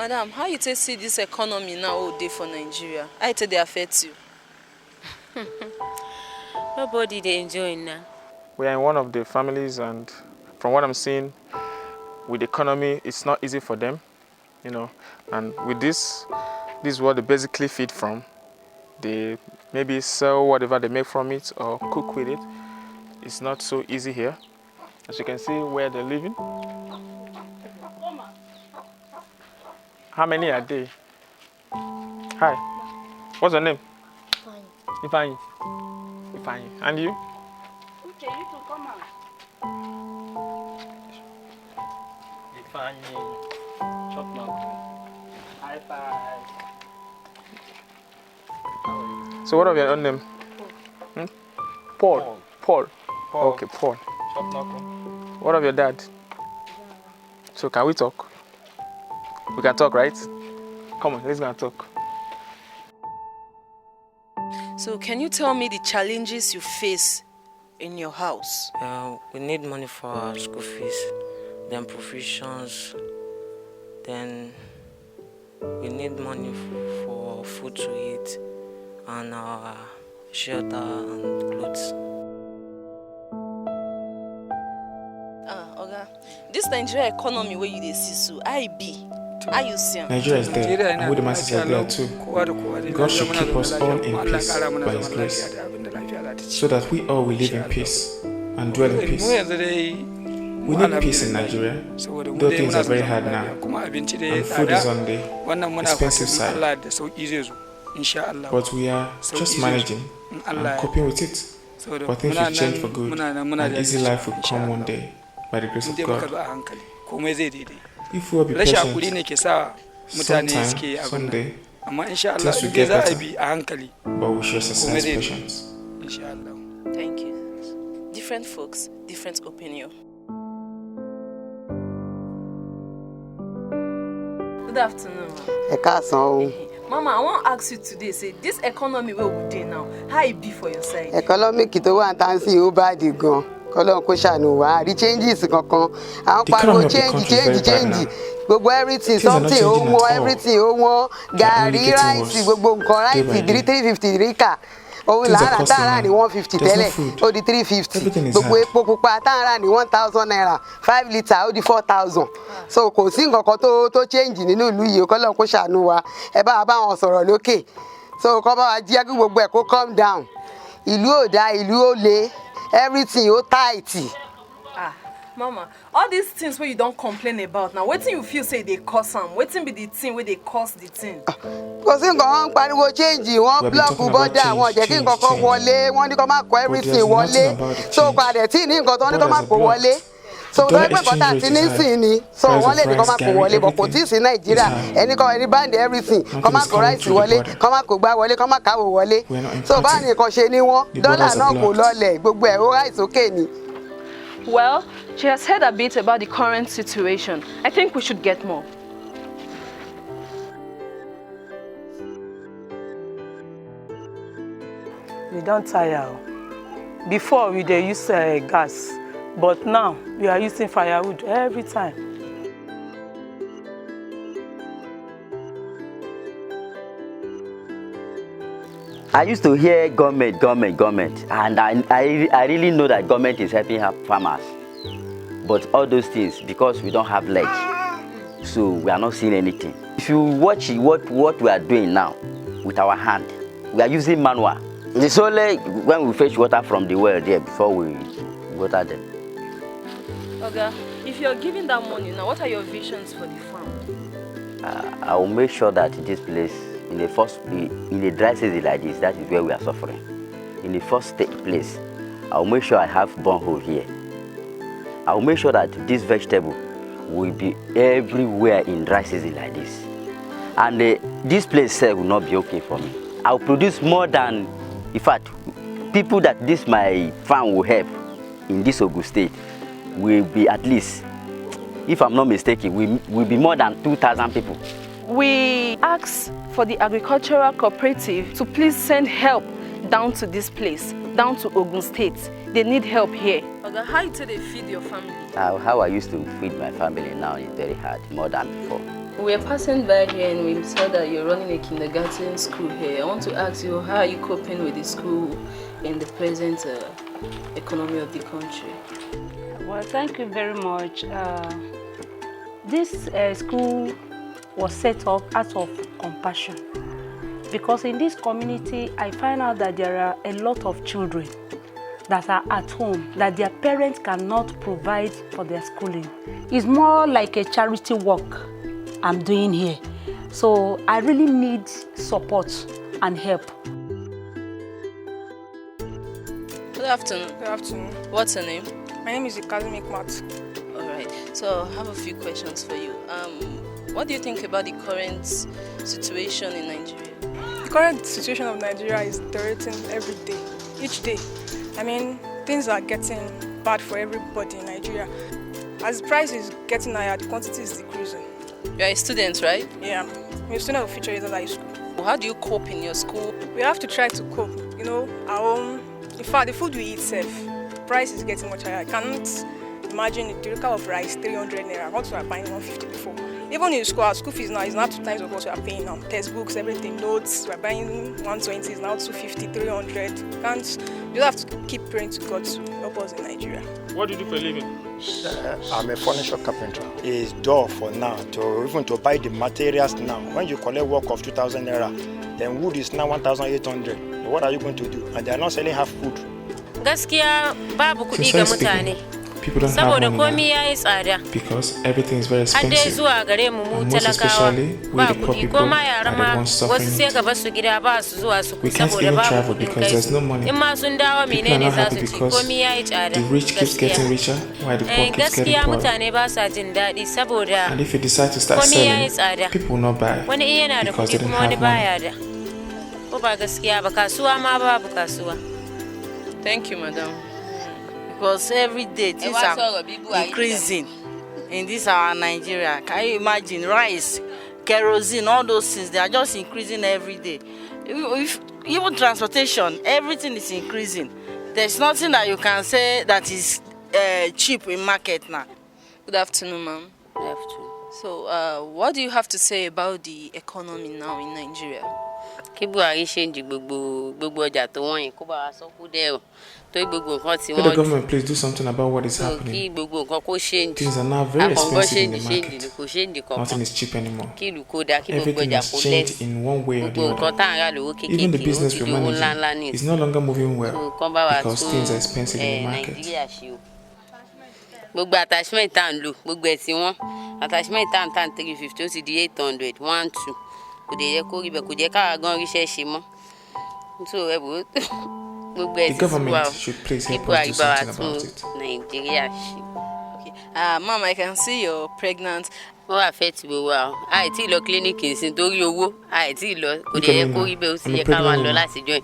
Madam, how you take see this economy now all day for Nigeria? How you take they affect you? Nobody they enjoying now. We are in one of the families, and from what I'm seeing, with the economy, it's not easy for them, you know. And with this is what they basically feed from. They maybe sell whatever they make from it or cook with it. It's not so easy here. As you can see where they're living. How many are they? Hi. What's your name? Ifeanyi. Ifeanyi. And you? Okay, you can come out. Ifeanyi. Chop now. High five. So what of your own name? Paul. Paul. Okay, Paul. Chop now. What of your dad? So can we talk? We can talk, right? Come on, let's go and talk. So can you tell me the challenges you face in your house? We need money for our school fees, then provisions, then we need money for food to eat, and our shelter and clothes. Oga, this Nigeria economy where you dey see so, I be. How you see am? Nigeria is there, and we the masses are there too. God should keep us all in peace by His grace, so that we all will live in peace and dwell in peace. We need peace in Nigeria, though things are very hard now, and food is on the expensive side. But we are just managing and coping with it. But things will change for good, and easy life will come one day by the grace of God. If we will be patient, sometime, someday, things will get better, but we should exercise patience. Thank you. Different folks, different opinion. Good afternoon, Mama, I want to ask you today, say, this economy where we dey now, how it be for your side? Economic to one time see you bad go. Kolon ko shanu wa, the changes kankan. Àwọn pariwo change. Gbogbo everything, something, everything, gari, rice, gbogbo nǹkan rice, 350 rika. Owó lára tààrà ní 150 tẹ́lẹ̀, ó di 350. Gbogbo epo pupa tààrà ní 1,000 naira, 5 litre ó di 4,000. So kò sí nǹkan kan tó change nínú ìlú yìí, Kolon ko shanu wa. Ẹ bá wọn sọ̀rọ̀ lókè. So kó bá wa jẹ́ kí gbogbo ẹ̀ kó calm down. Ìlú ò dá, ìlú ò le. Everything you tight. Mama, all these things where you don't complain about now, what thing you feel say they cause them? What thing be the thing where they cause the thing? Because in go pariwo change, one block border, one jẹ́ kí nǹkan kan wọlé, wọ́n ní kó má kó everything wọlé. So padà tí ní nǹkan tó ní kó má kó wọlé. So don't expect that in ni. So wọ́n lè ní kó má kó wọlé, but kò tí sí Nigeria. Any band everything, kó má kó rice wọlé, kó má kó gbá wọlé, kó má káwó wọlé. So bá ní nǹkan ṣe ni wọ́n, dollar náà kò lọlẹ̀, gbogbo ẹ̀ ó rice okay ni. Well, she has heard a bit about the current situation. I think we should get more. We don't tire. Before we dey use gas, but now we are using firewood every time. I used to hear government, and I really know that government is helping farmers. But all those things, because we don't have leg, so we are not seeing anything. If you watch what we are doing now with our hand, we are using manual. It's only when we fetch water from the well there before we water them. Oga, if you're giving that money now, what are your visions for the farm? I will make sure that this place, in a dry season like this, that is where we are suffering. In the first place, I will make sure I have borehole here. I will make sure that this vegetable will be everywhere in dry season like this. And this place will not be okay for me. I will produce more than, in fact, people that this my farm will help in this Ogun State will be at least, if I'm not mistaken, will be more than 2,000 people. We ask for the agricultural cooperative to please send help down to this place, down to Ogun State. They need help here. Oga, how do they feed your family? How I used to feed my family now is very hard, more than before. We are passing by here and we saw that you're running a kindergarten school here. I want to ask you, how are you coping with the school in the present economy of the country? Well, thank you very much. This school was set up out of compassion, because in this community I find out that there are a lot of children that are at home that their parents cannot provide for their schooling. It's more like a charity work I'm doing here. So I really need support and help. Good afternoon. Good afternoon. What's your name? My name is Ikazumi Mat. All right. So I have a few questions for you. What do you think about the current situation in Nigeria? The current situation of Nigeria is deteriorating every day, each day. I mean, things are getting bad for everybody in Nigeria. As the price is getting higher, the quantity is decreasing. You're a student, right? Yeah, I'm a student of Future Leaders High School. How do you cope in your school? We have to try to cope. You know, in fact, the food we eat safe, the price is getting much higher. I can't imagine a typical of rice, 300 naira. What we were buying 150 before. Even in school, our school fees now is not 2 times of what we are paying now. Textbooks, everything, notes, we're buying 120, is now 250, 300. You just have to keep praying to God to help us in Nigeria. What do you do for a living? I'm a furniture carpenter. It's door for now, even to buy the materials now. When you collect work of 2,000 naira, then wood is now 1,800. What are you going to do? And they are not selling half food. Gaskiya babu kuɗi ga mutane. People don't have money now because everything is very expensive. And most especially with the poor people are the ones suffering. We can't even travel because there's no money. People are not happy because the rich keeps getting richer while the poor keeps getting poorer. And if you decide to start selling, people will not buy because they don't have money. Thank you, madam. Because every day things are increasing in this our Nigeria. Can you imagine rice, kerosene, all those things? They are just increasing every day. Even transportation, everything is increasing. There's nothing that you can say that is cheap in market now. Good afternoon, ma'am. Good afternoon. So, what do you have to say about the economy now in Nigeria? Kí Buhari change gbogbo ọjà tó wọ́n yẹn kó bá wa sọ kú dẹ̀ o. Torí gbogbo nǹkan tí wọ́n. Let the government please do something about what is happening. Kí gbogbo nǹkan kó change. Things are now very expensive in the market. Kò change kankan. Nothing is cheap anymore. Kí ìlú kó dá kí gbogbo Everything ọjà has kó changed in one way or the gbogbo nǹkan tá à ń rà other. lówó kékeré Even the ó business ti we're di owó ńláńlá ní managing is no longer moving well because things are expensive in the market. Nàìjíríà ṣe o. Gbogbo attachment tá à ń lò gbogbo ẹ̀ tí wọ́n attachment tá à ń tà 350 ó ti di 800 1 2 kò dé yẹ kó rí bẹ́ẹ̀ kò jẹ́ káwa gan ríṣẹ́ ṣe mọ́. So the government should please help us do something about it. Nigeria. Okay. Mom, I can see you're pregnant. Ó affect gbogbo wa. Ai tí lọ clinic nsin torí owó. Ai tí lọ kò dé yẹ kó rí bẹ́ẹ̀ ó sì yẹ ká máa lọ láti join.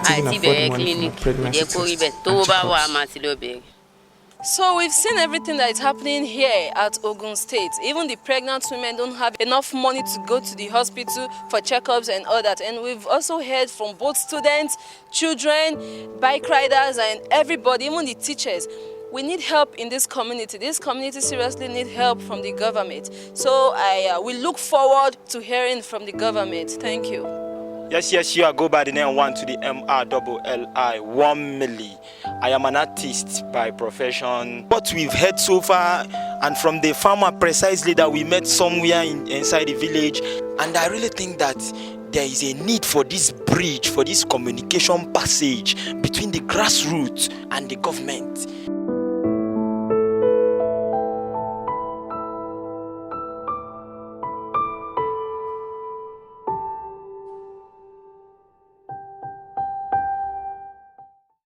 Ai tí bẹ̀rẹ̀ clinic kò dé kó rí bẹ́ẹ̀ tó bá wà máa ti lọ bẹ̀rẹ̀. So we've seen everything that is happening here at Ogun State. Even the pregnant women don't have enough money to go to the hospital for checkups and all that. And we've also heard from both students, children, bike riders, and everybody, even the teachers. We need help in this community. This community seriously needs help from the government. So we look forward to hearing from the government. Thank you. Yes, I go by the name 1 to the MRLLI, 1 milli. I am an artist by profession. What we've heard so far, and from the farmer precisely that we met somewhere inside the village, and I really think that there is a need for this bridge, for this communication passage between the grassroots and the government.